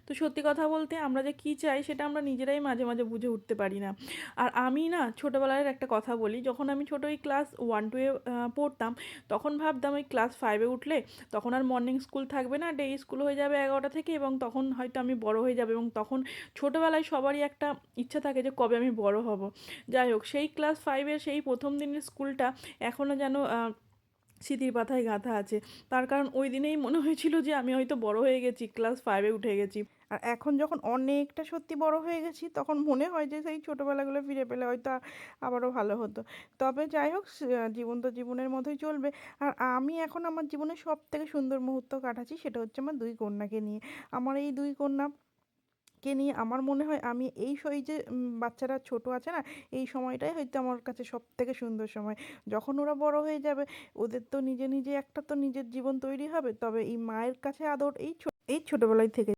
তো সত্যি কথা বলতে আমরা যে কী চাই সেটা আমরা নিজেরাই মাঝে মাঝে বুঝে উঠতে পারি না। আর আমি না ছোটোবেলার একটা কথা বলি, যখন আমি ছোটো ওই ক্লাস 1-2-এ পড়তাম, তখন ভাবতাম ওই ক্লাস 5-এ উঠলে তখন আর মর্নিং স্কুল থাকবে না, ডে স্কুল হয়ে যাবে 11টা থেকে, এবং তখন হয়তো আমি বড় হয়ে যাবে, এবং তখন ছোটোবেলায় সবারই একটা ইচ্ছা থাকে যে কবে আমি বড় হব। যাই হোক, সেই ক্লাস 5-এর সেই প্রথম দিনের স্কুলটা এখনও যেন স্মৃতির পাতায় গাঁথা আছে। তার কারণ ওই দিনেই মনে হয়েছিল যে আমি হয়তো বড় হয়ে গেছি, ক্লাস 5-এ উঠে গেছি। আর এখন যখন অনেকটা সত্যি বড় হয়ে গেছি, তখন মনে হয় যে সেই ছোটোবেলাগুলো ফিরে পেলে হয়তো আবারও ভালো হতো। তবে যাই হোক, জীবন তো জীবনের মতোই চলবে। আর আমি এখন আমার জীবনের সবথেকে সুন্দর মুহূর্ত কাটাচ্ছি, সেটা হচ্ছে আমার 2 কন্যাকে নিয়ে। আমার এই 2 কন্যাকে নিয়ে আমার মনে হয় আমি এই যে বাচ্চারা ছোট আছে না, এই সময়টাই হয়তো আমার কাছে সবথেকে সুন্দর সময়। যখন ওরা বড় হয়ে যাবে, ওদের তো নিজে নিজে একটা তো নিজের জীবন তৈরি হবে, তবে এই মায়ের কাছে আদর এই ছোটবেলায় থেকে